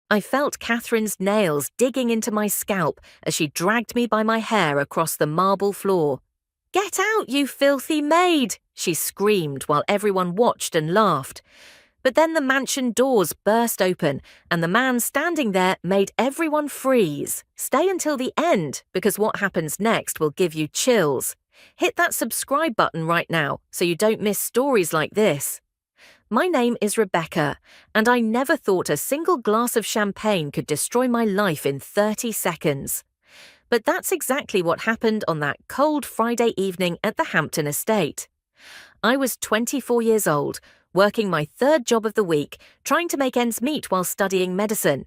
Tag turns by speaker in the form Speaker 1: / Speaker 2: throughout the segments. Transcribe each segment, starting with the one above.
Speaker 1: I felt Catherine's nails digging into my scalp as she dragged me by my hair across the marble floor. "Get out, you filthy maid!" she screamed while everyone watched and laughed. But then the mansion doors burst open, and the man standing there made everyone freeze. Stay until the end, because what happens next will give you chills. Hit that subscribe button right now so you don't miss stories like this. My name is Rebecca, and I never thought a single glass of champagne could destroy my life in 30 seconds. But that's exactly what happened on that cold Friday evening at the Hampton estate. I was 24 years old, working my third job of the week, trying to make ends meet while studying medicine.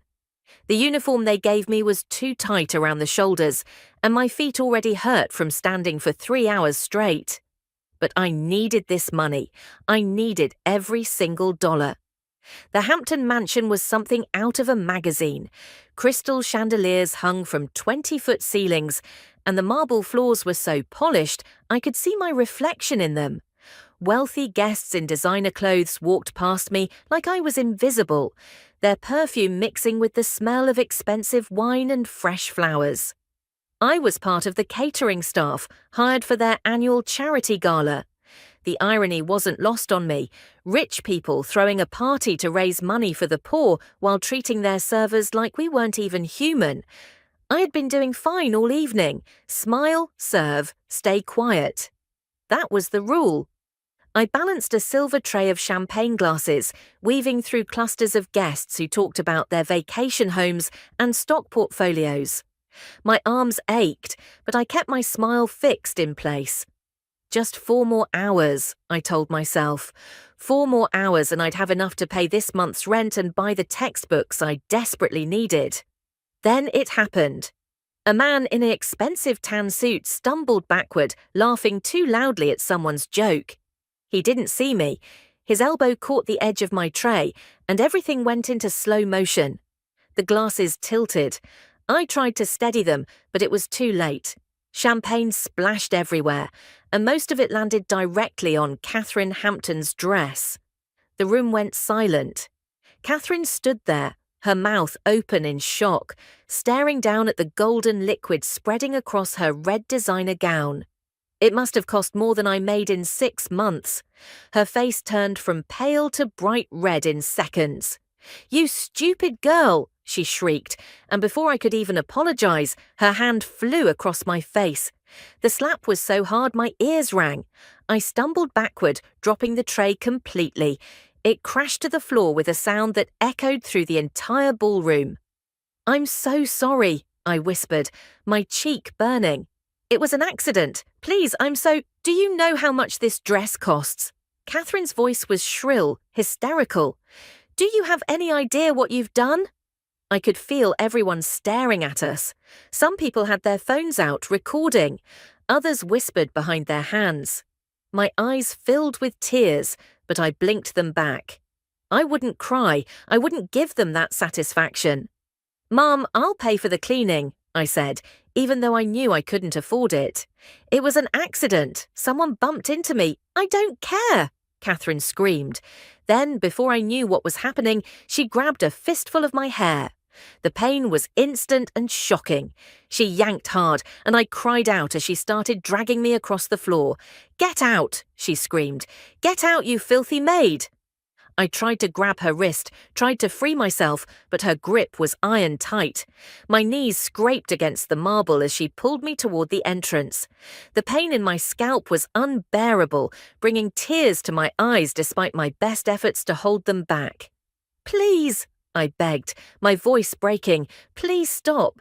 Speaker 1: The uniform they gave me was too tight around the shoulders, and my feet already hurt from standing for 3 hours straight. But I needed this money. I needed every single dollar. The Hampton mansion was something out of a magazine. Crystal chandeliers hung from 20-foot ceilings, and the marble floors were so polished I could see my reflection in them. Wealthy guests in designer clothes walked past me like I was invisible, their perfume mixing with the smell of expensive wine and fresh flowers. I was part of the catering staff, hired for their annual charity gala. The irony wasn't lost on me. Rich people throwing a party to raise money for the poor while treating their servers like we weren't even human. I had been doing fine all evening. Smile, serve, stay quiet. That was the rule. I balanced a silver tray of champagne glasses, weaving through clusters of guests who talked about their vacation homes and stock portfolios. My arms ached, but I kept my smile fixed in place. Just 4 more hours, I told myself. 4 more hours and I'd have enough to pay this month's rent and buy the textbooks I desperately needed. Then it happened. A man in an expensive tan suit stumbled backward, laughing too loudly at someone's joke. He didn't see me. His elbow caught the edge of my tray, and everything went into slow motion. The glasses tilted. I tried to steady them, but it was too late. Champagne splashed everywhere, and most of it landed directly on Catherine Hampton's dress. The room went silent. Catherine stood there, her mouth open in shock, staring down at the golden liquid spreading across her red designer gown. It must have cost more than I made in 6 months. Her face turned from pale to bright red in seconds. "You stupid girl!" she shrieked, and before I could even apologize, her hand flew across my face. The slap was so hard my ears rang. I stumbled backward, dropping the tray completely. It crashed to the floor with a sound that echoed through the entire ballroom. "I'm so sorry," I whispered, my cheek burning. "It was an accident. Please, Do you know how much this dress costs?" Catherine's voice was shrill, hysterical. "Do you have any idea what you've done?" I could feel everyone staring at us. Some people had their phones out, recording. Others whispered behind their hands. My eyes filled with tears, but I blinked them back. I wouldn't cry. I wouldn't give them that satisfaction. "Mom, I'll pay for the cleaning," I said, even though I knew I couldn't afford it. "It was an accident. Someone bumped into me. I don't care," Catherine screamed. Then, before I knew what was happening, she grabbed a fistful of my hair. The pain was instant and shocking. She yanked hard, and I cried out as she started dragging me across the floor. "Get out!" she screamed. "Get out, you filthy maid!" I tried to grab her wrist, tried to free myself, but her grip was iron tight. My knees scraped against the marble as she pulled me toward the entrance. The pain in my scalp was unbearable, bringing tears to my eyes despite my best efforts to hold them back. "Please," I begged, my voice breaking, "please stop."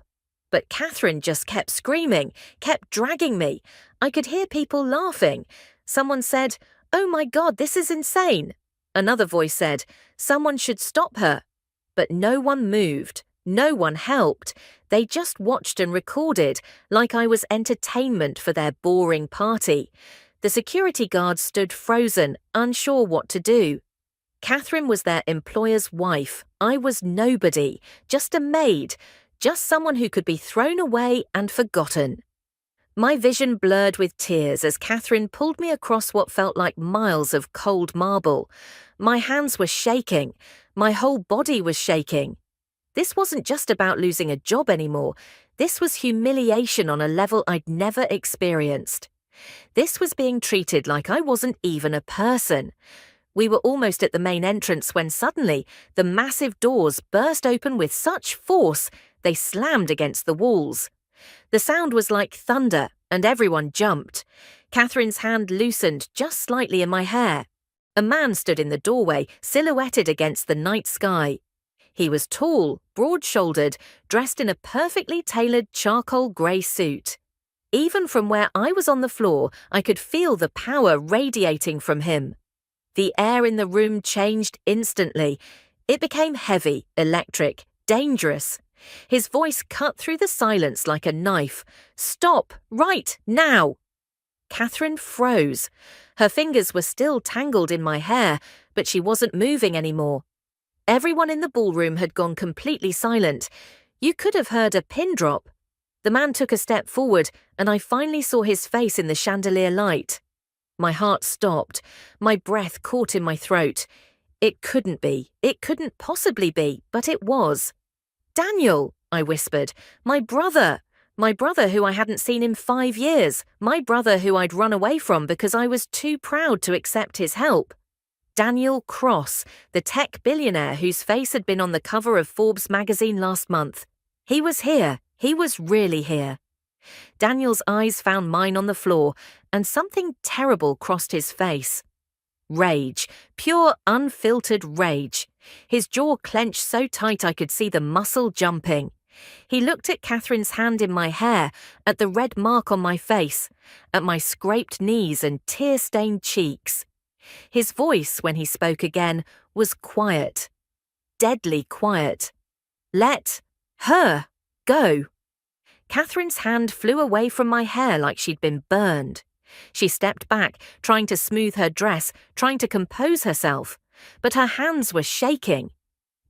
Speaker 1: But Catherine just kept screaming, kept dragging me. I could hear people laughing. Someone said, "Oh my God, this is insane." Another voice said, "Someone should stop her." But no one moved. No one helped. They just watched and recorded, like I was entertainment for their boring party. The security guards stood frozen, unsure what to do. Catherine was their employer's wife. I was nobody, just a maid, just someone who could be thrown away and forgotten. My vision blurred with tears as Catherine pulled me across what felt like miles of cold marble. My hands were shaking. My whole body was shaking. This wasn't just about losing a job anymore. This was humiliation on a level I'd never experienced. This was being treated like I wasn't even a person. We were almost at the main entrance when suddenly the massive doors burst open with such force they slammed against the walls. The sound was like thunder, and everyone jumped. Catherine's hand loosened just slightly in my hair. A man stood in the doorway, silhouetted against the night sky. He was tall, broad-shouldered, dressed in a perfectly tailored charcoal grey suit. Even from where I was on the floor, I could feel the power radiating from him. The air in the room changed instantly. It became heavy, electric, dangerous. His voice cut through the silence like a knife. "Stop, right now!" Catherine froze. Her fingers were still tangled in my hair, but she wasn't moving anymore. Everyone in the ballroom had gone completely silent. You could have heard a pin drop. The man took a step forward, and I finally saw his face in the chandelier light. My heart stopped. My breath caught in my throat. It couldn't be. It couldn't possibly be, but it was. "Daniel," I whispered. "My brother. My brother who I hadn't seen in 5 years. My brother who I'd run away from because I was too proud to accept his help." Daniel Cross, the tech billionaire whose face had been on the cover of Forbes magazine last month. He was here. He was really here. Daniel's eyes found mine on the floor, and something terrible crossed his face. Rage. Pure, unfiltered rage. His jaw clenched so tight I could see the muscle jumping. He looked at Catherine's hand in my hair, at the red mark on my face, at my scraped knees and tear-stained cheeks. His voice, when he spoke again, was quiet. Deadly quiet. "Let her go." Catherine's hand flew away from my hair like she'd been burned. She stepped back, trying to smooth her dress, trying to compose herself, but her hands were shaking.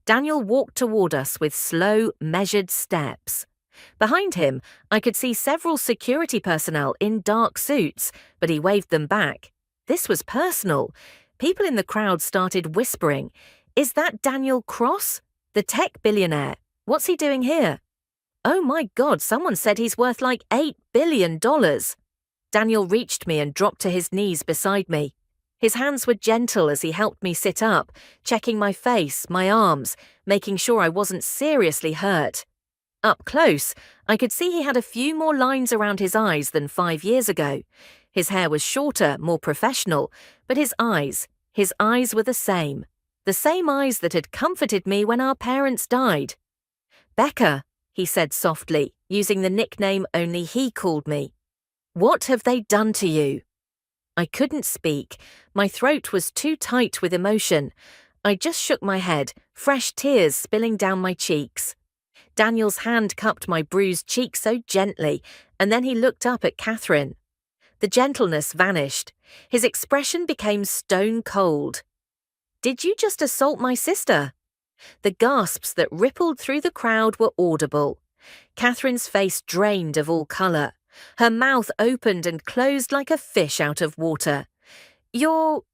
Speaker 1: Daniel walked toward us with slow, measured steps. Behind him, I could see several security personnel in dark suits, but he waved them back. This was personal. People in the crowd started whispering, "Is that Daniel Cross? The tech billionaire? What's he doing here? Oh my God, someone said he's worth like $8 billion. Daniel reached me and dropped to his knees beside me. His hands were gentle as he helped me sit up, checking my face, my arms, making sure I wasn't seriously hurt. Up close, I could see he had a few more lines around his eyes than 5 years ago. His hair was shorter, more professional, but his eyes were the same eyes that had comforted me when our parents died. "Becca," he said softly, using the nickname only he called me. "What have they done to you?" I couldn't speak. My throat was too tight with emotion. I just shook my head, fresh tears spilling down my cheeks. Daniel's hand cupped my bruised cheek so gently, and then he looked up at Catherine. The gentleness vanished. His expression became stone cold. "Did you just assault my sister?" The gasps that rippled through the crowd were audible. Catherine's face drained of all colour. Her mouth opened and closed like a fish out of water. Your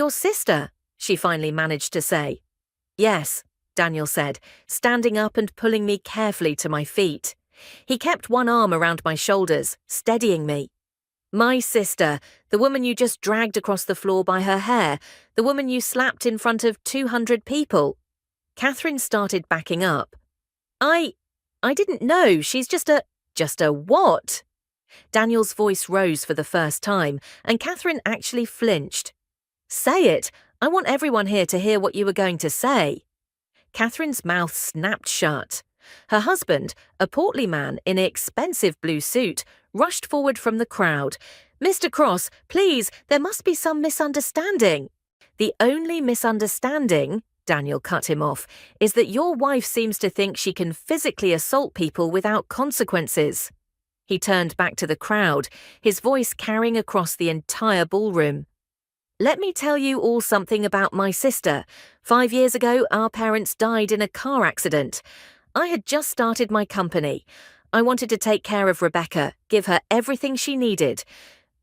Speaker 1: sister," she finally managed to say. "Yes," Daniel said, standing up and pulling me carefully to my feet. He kept one arm around my shoulders, steadying me. "My sister, the woman you just dragged across the floor by her hair, the woman you slapped in front of 200 people. Catherine started backing up. I didn't know, she's just a what?" Daniel's voice rose for the first time, and Catherine actually flinched. "Say it, I want everyone here to hear what you were going to say." Catherine's mouth snapped shut. Her husband, a portly man in an expensive blue suit, rushed forward from the crowd. "Mr. Cross, please, there must be some misunderstanding." "The only misunderstanding," Daniel cut him off, "is that your wife seems to think she can physically assault people without consequences." He turned back to the crowd, his voice carrying across the entire ballroom. "Let me tell you all something about my sister. 5 years ago, our parents died in a car accident. I had just started my company. I wanted to take care of Rebecca, give her everything she needed.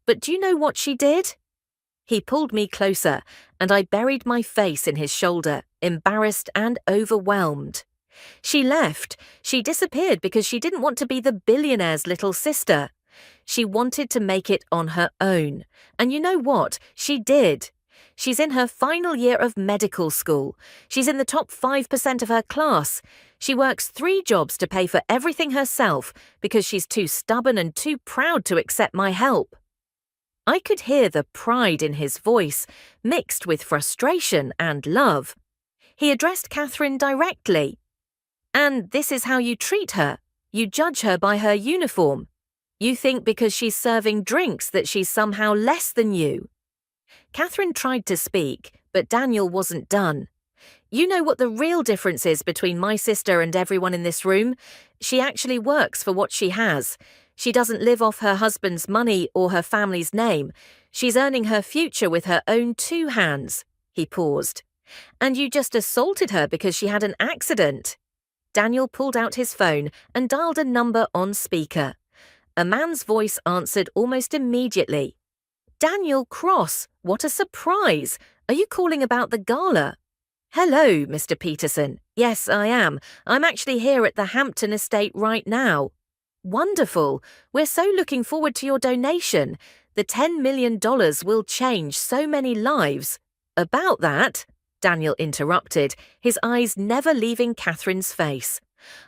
Speaker 1: But do you know what she did?" He pulled me closer, and I buried my face in his shoulder, embarrassed and overwhelmed. She left. She disappeared because she didn't want to be the billionaire's little sister. She wanted to make it on her own. And you know what? She did. She's in her final year of medical school. She's in the top 5% of her class. She works 3 jobs to pay for everything herself because she's too stubborn and too proud to accept my help. I could hear the pride in his voice, mixed with frustration and love. He addressed Catherine directly. "And this is how you treat her. You judge her by her uniform. You think because she's serving drinks that she's somehow less than you." Catherine tried to speak, but Daniel wasn't done. "You know what the real difference is between my sister and everyone in this room? She actually works for what she has. She doesn't live off her husband's money or her family's name. She's earning her future with her own 2 hands." He paused. "And you just assaulted her because she had an accident." Daniel pulled out his phone and dialed a number on speaker. A man's voice answered almost immediately. "Daniel Cross, what a surprise! Are you calling about the gala?" "Hello, Mr. Peterson. Yes, I am. I'm actually here at the Hampton estate right now." "Wonderful. We're so looking forward to your donation. The $10 million will change so many lives." "About that," Daniel interrupted, his eyes never leaving Catherine's face.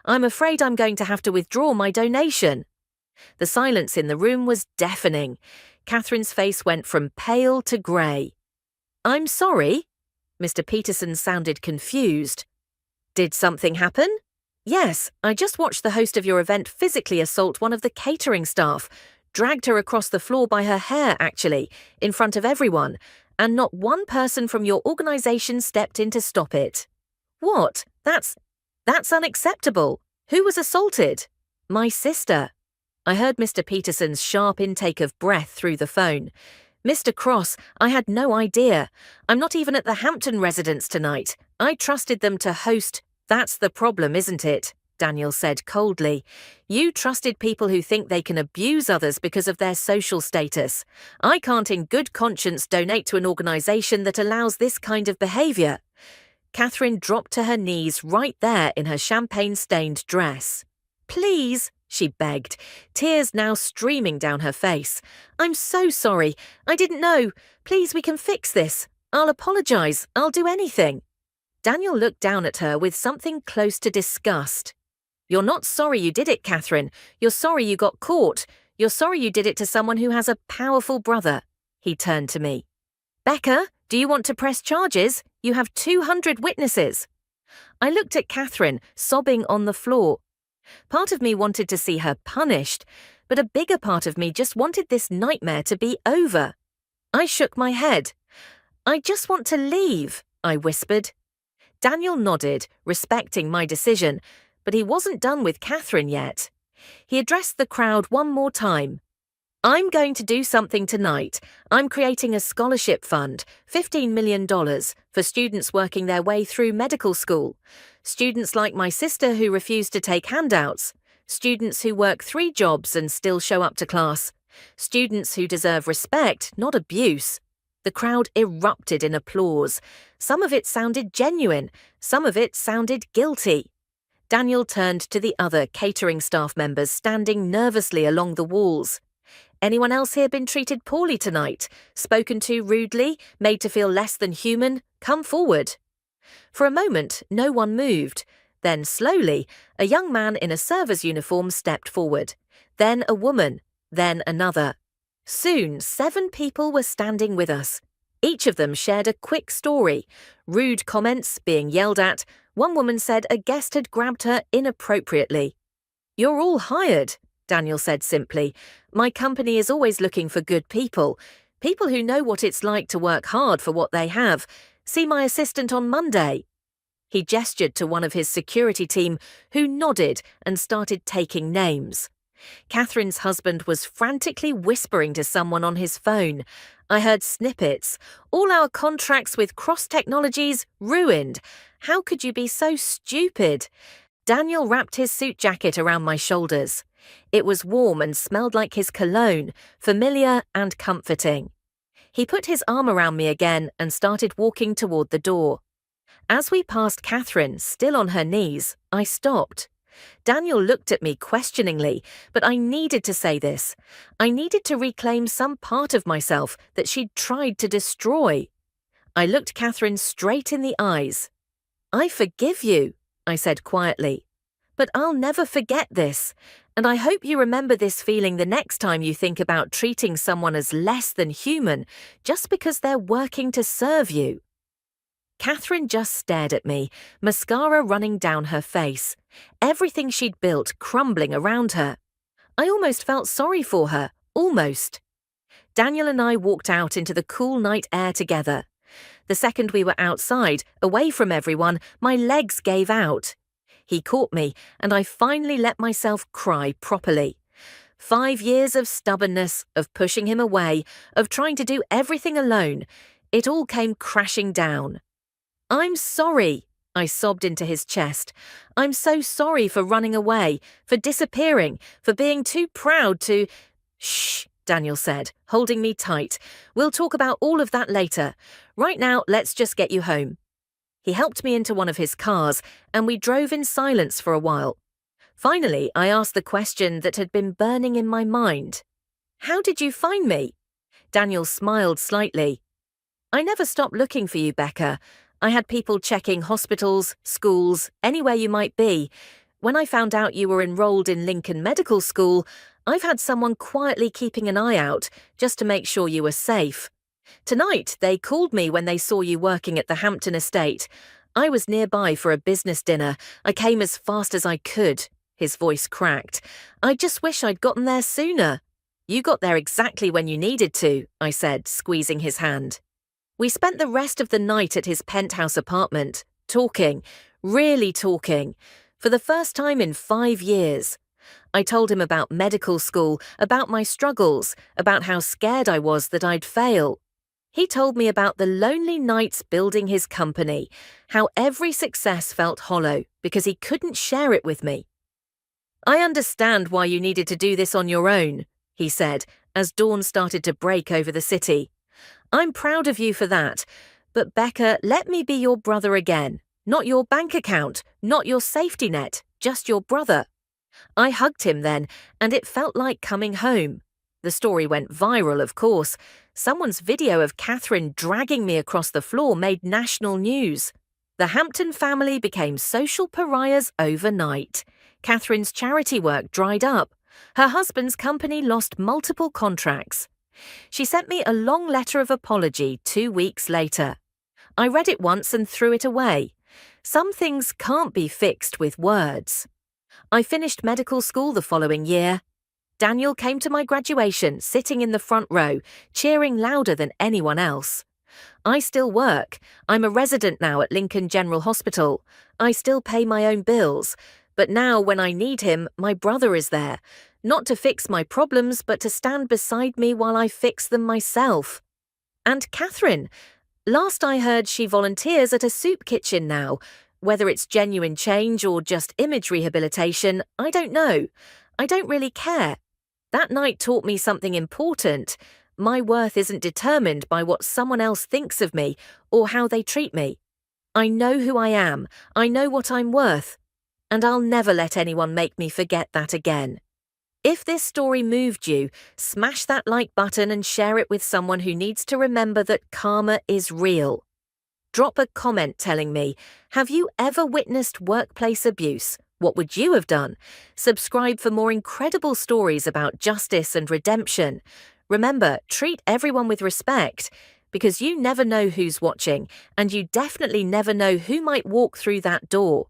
Speaker 1: "I'm afraid I'm going to have to withdraw my donation." The silence in the room was deafening. Catherine's face went from pale to grey. "I'm sorry?" Mr. Peterson sounded confused. "Did something happen?" "Yes, I just watched the host of your event physically assault one of the catering staff. Dragged her across the floor by her hair, actually, in front of everyone, and not one person from your organization stepped in to stop it." "What? That's unacceptable. Who was assaulted?" "My sister." I heard Mr. Peterson's sharp intake of breath through the phone. "Mr. Cross, I had no idea. I'm not even at the Hampton residence tonight. I trusted them to host." "That's the problem, isn't it?" Daniel said coldly. "You trusted people who think they can abuse others because of their social status. I can't in good conscience donate to an organization that allows this kind of behavior." Catherine dropped to her knees right there in her champagne-stained dress. "Please," she begged, tears now streaming down her face. "I'm so sorry. I didn't know. Please, we can fix this. I'll apologize. I'll do anything." Daniel looked down at her with something close to disgust. "You're not sorry you did it, Catherine. You're sorry you got caught. You're sorry you did it to someone who has a powerful brother." He turned to me. "Becca, do you want to press charges? You have 200 witnesses." I looked at Catherine, sobbing on the floor. Part of me wanted to see her punished, but a bigger part of me just wanted this nightmare to be over. I shook my head. "I just want to leave," I whispered. Daniel nodded, respecting my decision, but he wasn't done with Catherine yet. He addressed the crowd one more time. "I'm going to do something tonight. I'm creating a scholarship fund, $15 million, for students working their way through medical school. Students like my sister who refuse to take handouts. Students who work 3 jobs and still show up to class. Students who deserve respect, not abuse." The crowd erupted in applause. Some of it sounded genuine, some of it sounded guilty. Daniel turned to the other catering staff members standing nervously along the walls. "Anyone else here been treated poorly tonight? Spoken to rudely? Made to feel less than human? Come forward." For a moment, no one moved. Then, slowly, a young man in a server's uniform stepped forward. Then a woman. Then another. Soon, 7 people were standing with us. Each of them shared a quick story. Rude comments, being yelled at. One woman said a guest had grabbed her inappropriately. "You're all hired," Daniel said simply. "My company is always looking for good people. People who know what it's like to work hard for what they have. See my assistant on Monday." He gestured to one of his security team, who nodded and started taking names. Catherine's husband was frantically whispering to someone on his phone. I heard snippets. "All our contracts with Cross Technologies ruined. How could you be so stupid?" Daniel wrapped his suit jacket around my shoulders. It was warm and smelled like his cologne, familiar and comforting. He put his arm around me again and started walking toward the door. As we passed Catherine, still on her knees, I stopped. Daniel looked at me questioningly, but I needed to say this. I needed to reclaim some part of myself that she'd tried to destroy. I looked Catherine straight in the eyes. "I forgive you," I said quietly. "But I'll never forget this, and I hope you remember this feeling the next time you think about treating someone as less than human just because they're working to serve you." Catherine just stared at me, mascara running down her face, everything she'd built crumbling around her. I almost felt sorry for her, almost. Daniel and I walked out into the cool night air together. The second we were outside, away from everyone, my legs gave out. He caught me, and I finally let myself cry properly. 5 years of stubbornness, of pushing him away, of trying to do everything alone, it all came crashing down. "I'm sorry," I sobbed into his chest. "I'm so sorry for running away, for disappearing, for being too proud to—" "Shh," Daniel said, holding me tight. "We'll talk about all of that later. Right now, let's just get you home." He helped me into one of his cars, and we drove in silence for a while. Finally, I asked the question that had been burning in my mind. "How did you find me?" Daniel smiled slightly. "I never stopped looking for you, Becca. I had people checking hospitals, schools, anywhere you might be. When I found out you were enrolled in Lincoln Medical School, I've had someone quietly keeping an eye out just to make sure you were safe. Tonight, they called me when they saw you working at the Hampton estate. I was nearby for a business dinner. I came as fast as I could." His voice cracked. "I just wish I'd gotten there sooner." "You got there exactly when you needed to," I said, squeezing his hand. We spent the rest of the night at his penthouse apartment, talking, really talking, for the first time in 5 years. I told him about medical school, about my struggles, about how scared I was that I'd fail. He told me about the lonely nights building his company, how every success felt hollow because he couldn't share it with me. "I understand why you needed to do this on your own," he said, as dawn started to break over the city. "I'm proud of you for that. But Becca, let me be your brother again. Not your bank account, not your safety net, just your brother." I hugged him then, and it felt like coming home. The story went viral, of course. Someone's video of Catherine dragging me across the floor made national news. The Hampton family became social pariahs overnight. Catherine's charity work dried up. Her husband's company lost multiple contracts. She sent me a long letter of apology 2 weeks later. I read it once and threw it away. Some things can't be fixed with words. I finished medical school the following year. Daniel came to my graduation, sitting in the front row, cheering louder than anyone else. I still work. I'm a resident now at Lincoln General Hospital. I still pay my own bills. But now when I need him, my brother is there. Not to fix my problems, but to stand beside me while I fix them myself. And Catherine. Last I heard, she volunteers at a soup kitchen now. Whether it's genuine change or just image rehabilitation, I don't know. I don't really care. That night taught me something important. My worth isn't determined by what someone else thinks of me or how they treat me. I know who I am. I know what I'm worth. And I'll never let anyone make me forget that again. If this story moved you, smash that like button and share it with someone who needs to remember that karma is real. Drop a comment telling me, have you ever witnessed workplace abuse? What would you have done? Subscribe for more incredible stories about justice and redemption. Remember, treat everyone with respect, because you never know who's watching, and you definitely never know who might walk through that door.